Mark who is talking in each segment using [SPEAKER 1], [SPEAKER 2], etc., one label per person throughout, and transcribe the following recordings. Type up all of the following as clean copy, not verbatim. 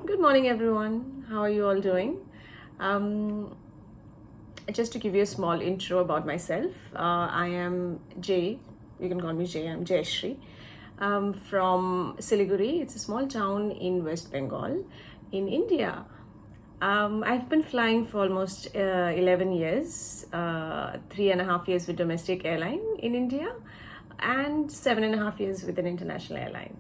[SPEAKER 1] Good morning, everyone. How are you all doing? Um, just to give you a small intro about myself, I am Jay. You can call me Jay. I'm Jayashri. From Siliguri. It's a small town in West Bengal, in India. I've been flying for almost 11 years, 3.5 years with domestic airline in India, and 7.5 years with an international airline.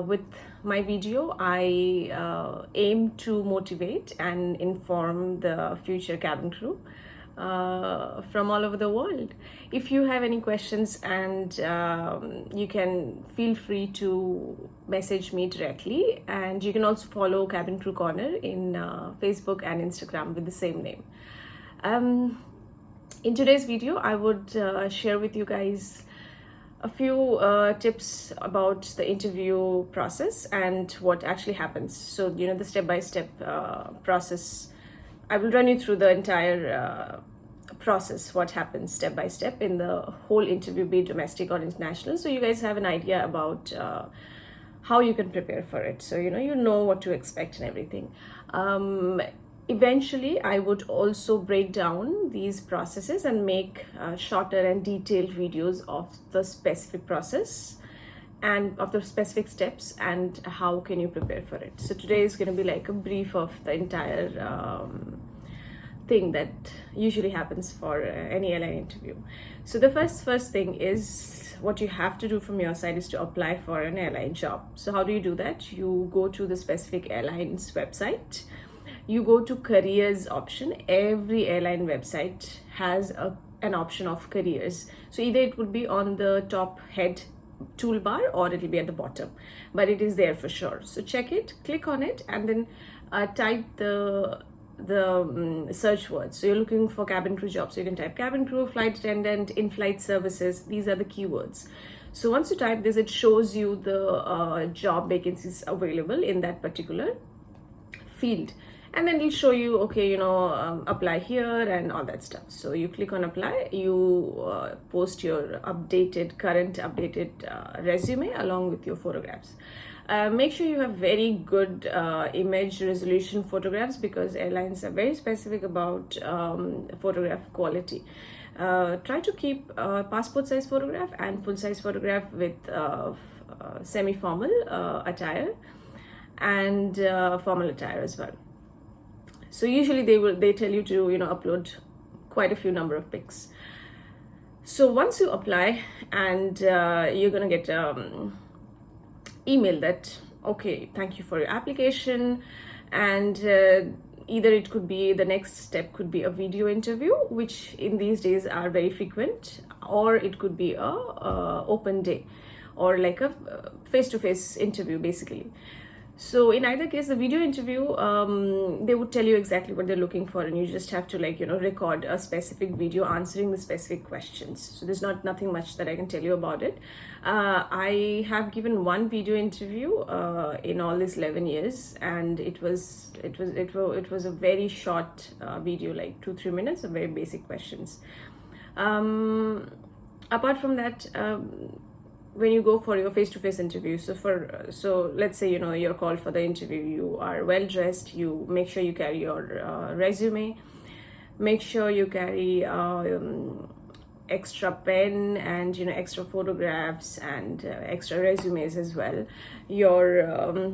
[SPEAKER 1] With my video, I aim to motivate and inform the future cabin crew from all over the world. If you have any questions, and you can feel free to message me directly, and you can also follow Cabin Crew Corner in Facebook and Instagram with the same name. In today's video, I would share with you guys a few tips about the interview process and what actually happens. So, the step-by-step process. I will run you through the entire process, what happens step by step in the whole interview, be it domestic or international. So you guys have an idea about how you can prepare for it. So, you know what to expect and everything. Eventually, I would also break down these processes and make shorter and detailed videos of the specific process and of the specific steps and how can you prepare for it. So today is going to be like a brief of the entire thing that usually happens for any airline interview. So the first thing is, what you have to do from your side is to apply for an airline job. So how do you do that? You go to the specific airline's website. You go to careers option. Every airline website has an option of careers. So either it would be on the top head toolbar or it will be at the bottom, but it is there for sure. So check it, click on it, and then type the search words. So you're looking for cabin crew jobs, so you can type cabin crew, flight attendant, in-flight services. These are the keywords. So once you type this, it shows you the job vacancies available in that particular field, and then it'll show you, okay, apply here and all that stuff. So you click on apply, you post your current updated resume along with your photographs. Make sure you have very good image resolution photographs, because airlines are very specific about photograph quality. Try to keep passport size photograph and full size photograph with semi-formal attire and formal attire as well. So usually they tell you to upload quite a few number of pics. So once you apply, and you're gonna get email that, okay, thank you for your application, and either it could be, the next step could be a video interview, which in these days are very frequent, or it could be a open day, or like a face-to-face interview basically. So in either case, the video interview, they would tell you exactly what they're looking for, and you just have to record a specific video answering the specific questions. So there's nothing much that I can tell you about it. I have given one video interview in all these 11 years, and it was a very short video, like 2-3 minutes of very basic questions. Apart from that, when you go for your face-to-face interview, so let's say you're called for the interview, you are well dressed, you make sure you carry your resume, make sure you carry extra pen and extra photographs and extra resumes as well, your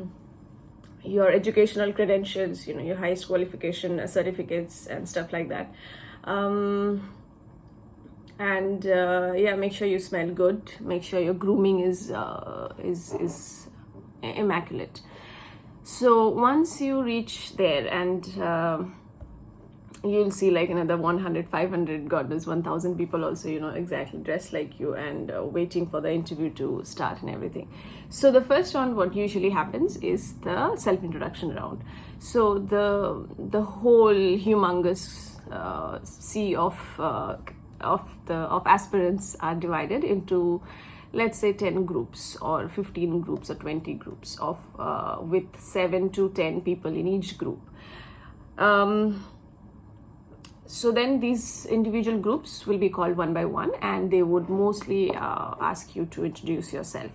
[SPEAKER 1] educational credentials, your highest qualification certificates and stuff like that. Make sure you smell good, make sure your grooming is immaculate. So once you reach there, and you'll see like another 100, 500, god knows 1,000 people also exactly dressed like you, and waiting for the interview to start and everything. So the first round, what usually happens is the self-introduction round. So the whole humongous sea of aspirants are divided into, let's say, 10 groups or 15 groups or 20 groups of with 7 to 10 people in each group. So then these individual groups will be called one by one, and they would mostly ask you to introduce yourself.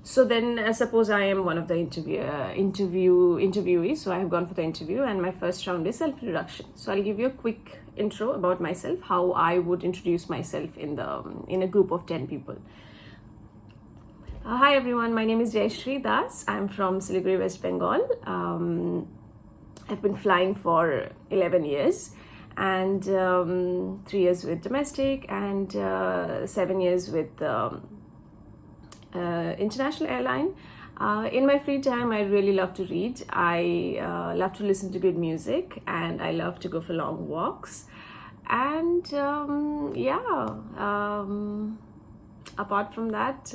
[SPEAKER 1] So then suppose I am one of the interviewees, so I have gone for the interview, and my first round is self-introduction. So I'll give you a quick intro about myself, how I would introduce myself in a group of 10 people. Hi everyone, my name is Jayashree Das. I'm from Siliguri, West Bengal. I've been flying for 11 years, and 3 years with domestic, and 7 years with international airline. In my free time, I really love to read. I love to listen to good music, and I love to go for long walks. And apart from that,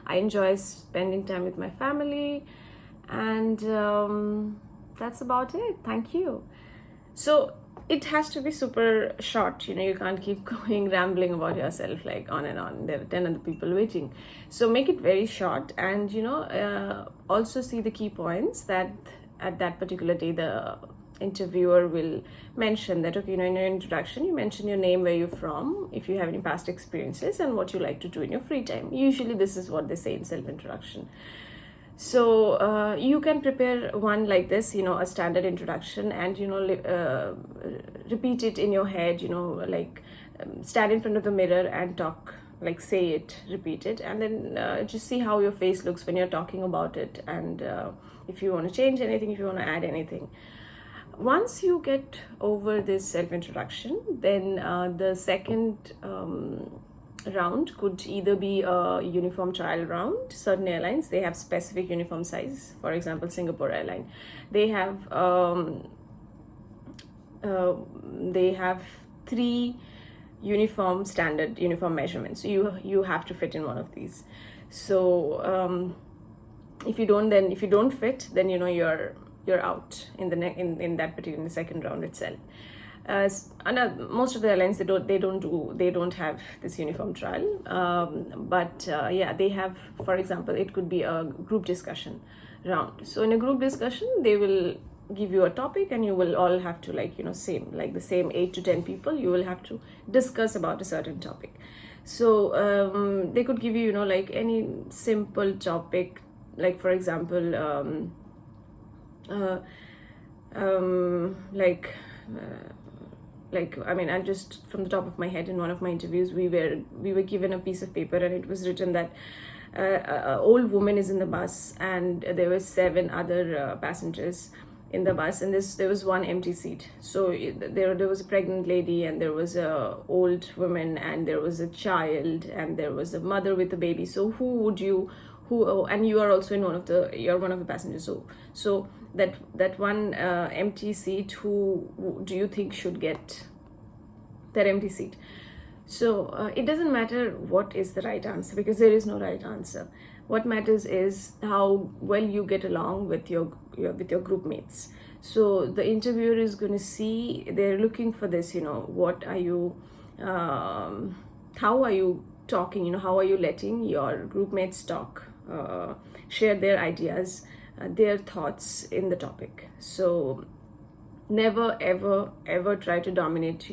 [SPEAKER 1] I enjoy spending time with my family, and that's about it. Thank you. So it has to be super short, you can't keep going rambling about yourself like on and on. There are 10 other people waiting, so make it very short, and also see the key points that at that particular day the interviewer will mention. That in your introduction you mention your name, where you're from, if you have any past experiences, and what you like to do in your free time. Usually this is what they say in self-introduction. So you can prepare one like this, a standard introduction, and repeat it in your head, stand in front of the mirror and talk, like say it, repeat it, and then just see how your face looks when you're talking about it, and if you want to change anything, if you want to add anything. Once you get over this self-introduction, then the second round could either be a uniform trial round. Certain airlines, they have specific uniform size. For example, Singapore Airline, they have 3 standard uniform measurements. So you have to fit in one of these. So if you don't fit, then you're out in the second round itself. Most of the airlines, they don't have this uniform trial, but they have, for example, it could be a group discussion round. So in a group discussion, they will give you a topic, and you will all have to the same 8 to 10 people, you will have to discuss about a certain topic. So they could give you any simple topic, like for example I'm just from the top of my head, in one of my interviews, we were given a piece of paper, and it was written that an old woman is in the bus, and there were 7 other passengers in the bus, and there was one empty seat. So there was a pregnant lady, and there was a old woman, and there was a child, and there was a mother with a baby. So and you are also you're one of the passengers. So that one empty seat, who do you think should get that empty seat? So it doesn't matter what is the right answer, because there is no right answer. What matters is how well you get along with your group mates. So the interviewer is going to see, they're looking for this, what are you, how are you talking, how are you letting your group mates talk, share their ideas, their thoughts in the topic. So never ever try to dominate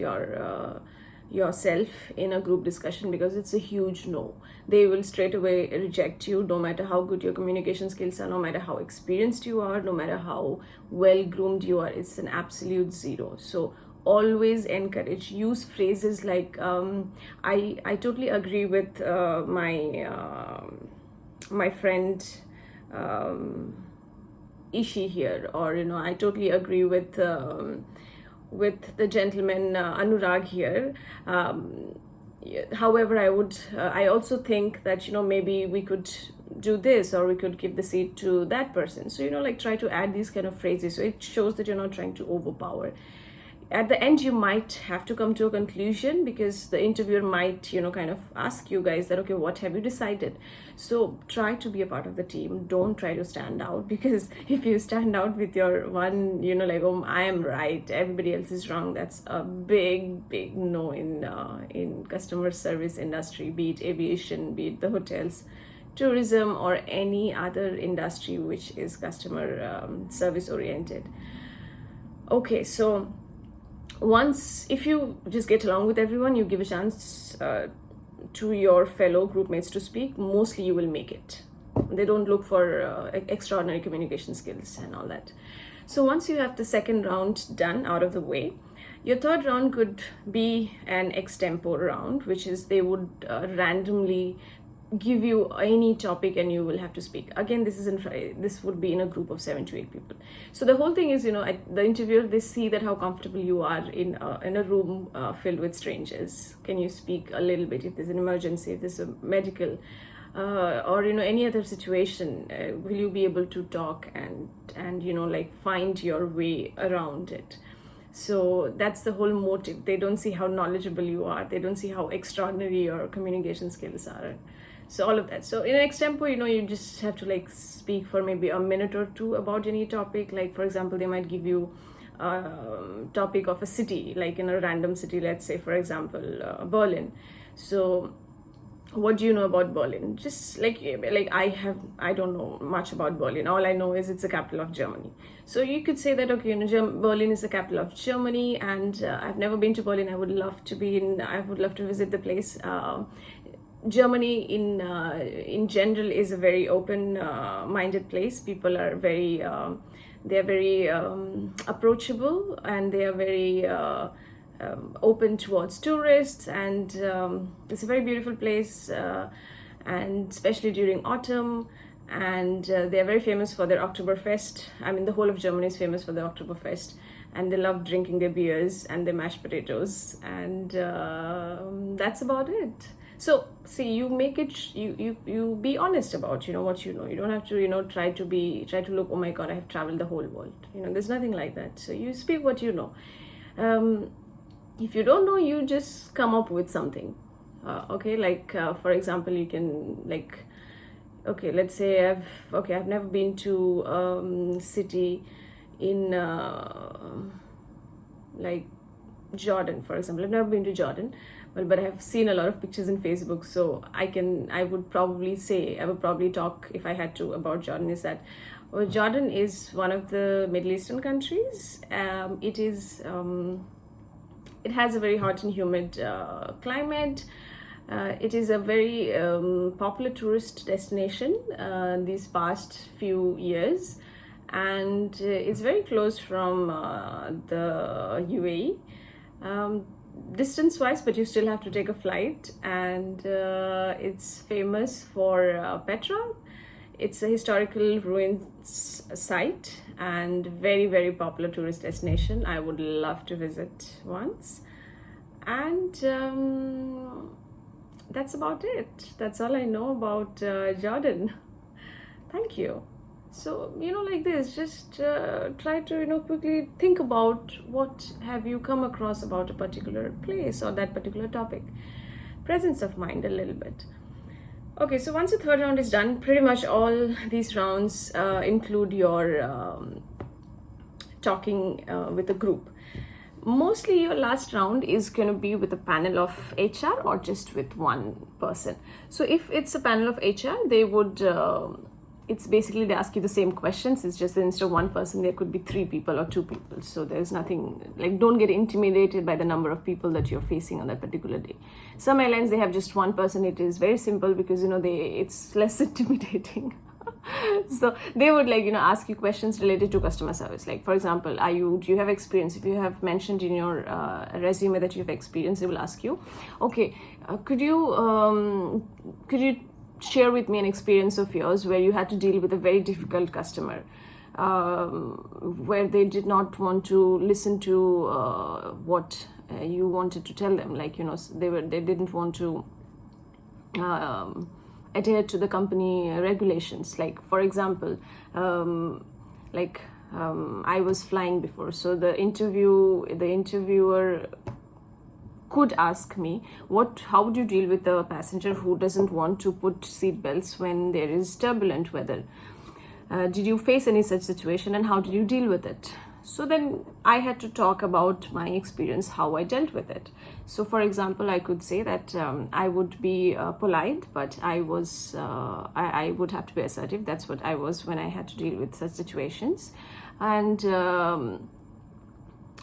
[SPEAKER 1] yourself in a group discussion, because it's a huge no. They will straight away reject you, no matter how good your communication skills are, no matter how experienced you are, no matter how well groomed you are. It's an absolute 0. So always encourage, use phrases like I totally agree with my friend Ishi here, or I totally agree with the gentleman Anurag here. However, I also think that maybe we could do this, or we could give the seat to that person. So try to add these kind of phrases, so it shows that you're not trying to overpower. At the end, you might have to come to a conclusion, because the interviewer might kind of ask you guys that, okay, what have you decided? So try to be a part of the team. Don't try to stand out, because if you stand out with your one, oh, I am right, everybody else is wrong, that's a big no in customer service industry, be it aviation, be it the hotels, tourism, or any other industry which is customer service oriented. Okay, so if you just get along with everyone, you give a chance to your fellow group mates to speak, mostly you will make it. They don't look for extraordinary communication skills and all that. So once you have the second round done out of the way, your third round could be an extempo round, which is they would randomly give you any topic and you will have to speak. Again, this would be in a group of 7 to 8 people. So the whole thing is, the interviewer, they see that how comfortable you are in a room filled with strangers. Can you speak a little bit if there's an emergency, if there's a medical or any other situation, will you be able to talk and find your way around it? So that's the whole motive. They don't see how knowledgeable you are, they don't see how extraordinary your communication skills are. So all of that. So in an extempo, you just have to speak for maybe a minute or two about any topic. Like, for example, they might give you a topic of a city, like in a random city, let's say, for example, Berlin. So what do you know about Berlin? Just I don't know much about Berlin. All I know is it's the capital of Germany. So you could say that, okay, Berlin is the capital of Germany, and I've never been to Berlin. I would love to visit the place. Germany in general is a very open minded place. People are very approachable, and they are very open towards tourists, and it's a very beautiful place, and especially during autumn. And they are very famous for their Oktoberfest. I mean, the whole of Germany is famous for the Oktoberfest, and they love drinking their beers and their mashed potatoes, and that's about it. So see, you make it, you be honest about what you know. You don't have to try to look, oh my god, I have traveled the whole world. There's nothing like that. So you speak what you know. If you don't know, you just come up with something. Okay, for example, you can okay, let's say I've never been to city in Jordan, for example. I've never been to Jordan, but I have seen a lot of pictures in Facebook. So I would probably talk, if I had to, about Jordan. Is that, well, Jordan is one of the Middle Eastern countries. It has a very hot and humid climate. It is a very popular tourist destination these past few years, and it's very close from the UAE. Distance wise, but you still have to take a flight, and it's famous for Petra. It's a historical ruins site and very, very popular tourist destination. I would love to visit once. And that's about it. That's all I know about Jordan. Thank you. So, like this, just try to, quickly think about what have you come across about a particular place or that particular topic. Presence of mind a little bit. Okay, so once the third round is done, pretty much all these rounds include your talking with a group. Mostly your last round is going to be with a panel of HR or just with one person. So if it's a panel of HR, they would it's basically they ask you the same questions. It's just that instead of one person, there could be 3 people or 2 people. So there's nothing, don't get intimidated by the number of people that you're facing on that particular day. Some airlines, they have just one person. It is very simple because it's less intimidating. So they would ask you questions related to customer service. Like, for example, do you have experience? If you have mentioned in your resume that you have experience, they will ask you, okay, could you share with me an experience of yours where you had to deal with a very difficult customer, where they did not want to listen to what you wanted to tell them. They didn't want to adhere to the company regulations. Like, for example, I was flying before, so the interviewer could ask me, how do you deal with a passenger who doesn't want to put seat belts when there is turbulent weather? Did you face any such situation, and how did you deal with it? So then I had to talk about my experience, how I dealt with it. So for example, I could say that I would be polite, but I would have to be assertive. That's what I was when I had to deal with such situations. And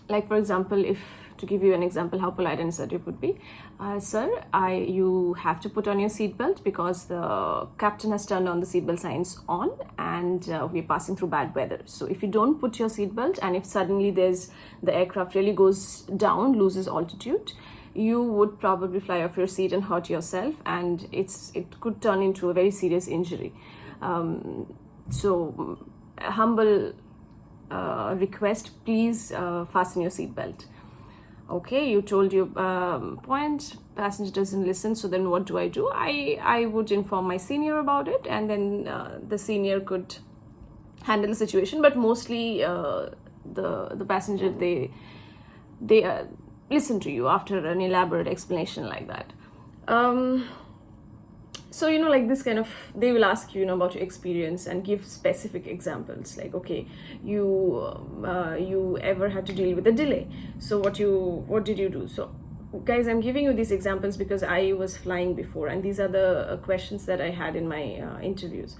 [SPEAKER 1] Like for example, if to give you an example how polite and assertive would be, sir, you have to put on your seatbelt because the captain has turned on the seatbelt signs on, and we're passing through bad weather. So if you don't put your seatbelt, and if suddenly the aircraft really goes down, loses altitude, you would probably fly off your seat and hurt yourself, and it could turn into a very serious injury. So humble request, please fasten your seatbelt. Okay, you told your point, passenger doesn't listen, so then what do? I would inform my senior about it, and then the senior could handle the situation. But mostly the passenger, they listen to you after an elaborate explanation like that. So like this kind of, they will ask you, about your experience and give specific examples, like, okay, you ever had to deal with a delay, so what did you do? So guys, I'm giving you these examples because I was flying before, and these are the questions that I had in my interviews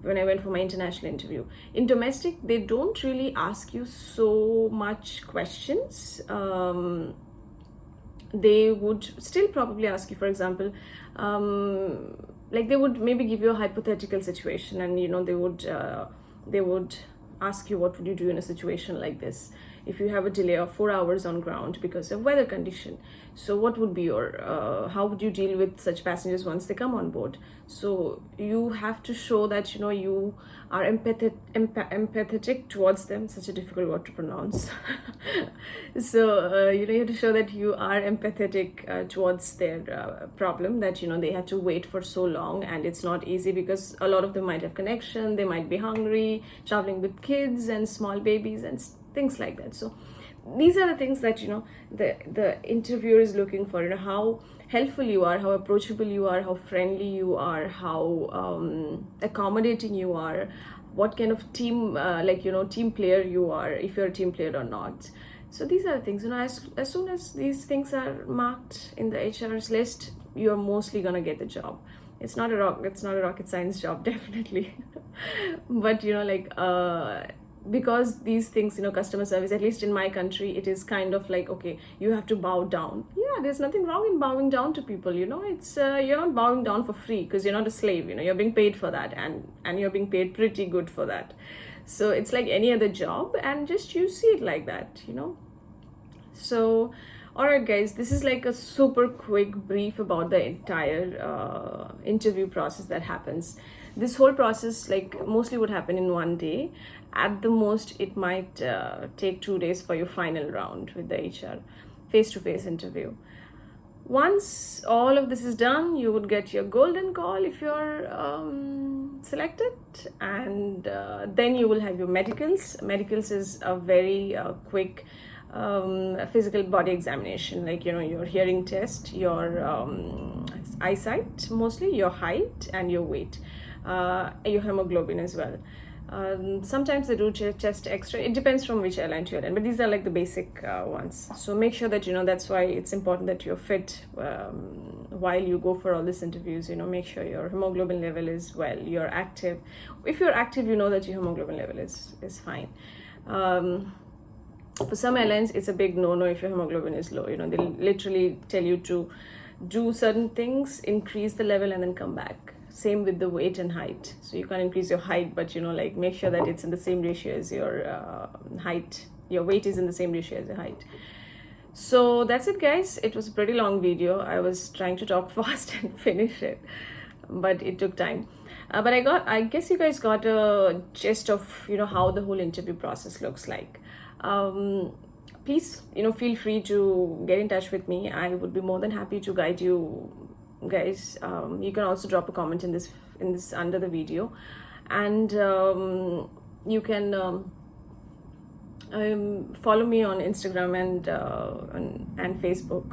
[SPEAKER 1] when I went for my international interview. In domestic, they don't really ask you so much questions. They would still probably ask you, for example, like they would maybe give you a hypothetical situation, and they would ask you, what would you do in a situation like this if you have a delay of 4 hours on ground because of weather condition? So what would be your how would you deal with such passengers once they come on board? So you have to show that you are empathetic towards them. Such a difficult word to pronounce. So you have to show that you are empathetic towards their problem, that they had to wait for so long, and it's not easy because a lot of them might have connection, they might be hungry, traveling with kids and small babies and things like that. So these are the things that the interviewer is looking for. how helpful you are, how approachable you are, how friendly you are, how accommodating you are, what kind of team team player you are, if you're a team player or not. So these are the things, as soon as these things are marked in the HR's list, you're mostly gonna get the job. It's not a rocket science job, definitely. But because these things, customer service, at least in my country, it is kind of like, okay, you have to bow down. Yeah, there's nothing wrong in bowing down to people. It's you're not bowing down for free, because you're not a slave. You're being paid for that, and you're being paid pretty good for that. So it's like any other job, and just you see it like that. So alright guys, this is like a super quick brief about the entire interview process that happens. This whole process mostly would happen in one day. At the most, it might take 2 days for your final round with the HR face-to-face interview. Once all of this is done, you would get your golden call if you're selected, and then you will have your medicals. Medicals is a very quick physical body examination, your hearing test, your eyesight, mostly your height and your weight, your hemoglobin as well. Sometimes they do chest x-ray. It depends from which airline to airline, but these are the basic ones. So make sure that that's why it's important that you're fit while you go for all these interviews. Make sure your hemoglobin level is well, you're active. If you're active, that your hemoglobin level is fine. For some airlines, it's a big no-no if your hemoglobin is low. They literally tell you to do certain things, increase the level, and then come back. Same with the weight and height. So you can't increase your height, but make sure that it's in the same ratio as your height. Your weight is in the same ratio as your height. So that's it, guys. It was a pretty long video. I was trying to talk fast and finish it, but it took time. But I guess you guys got a gist of how the whole interview process looks like. Please feel free to get in touch with me. I would be more than happy to guide you guys. You can also drop a comment in this under the video, and you can follow me on Instagram and Facebook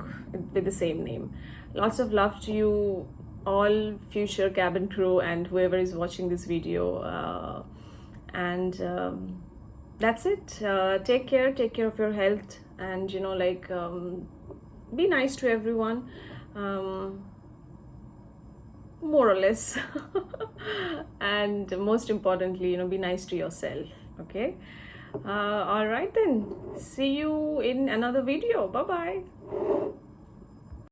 [SPEAKER 1] with the same name. Lots of love to you all, future cabin crew and whoever is watching this video, and that's it. Take care of your health, and be nice to everyone, more or less. And most importantly, be nice to yourself. Okay, All right then. See you in another video. Bye bye.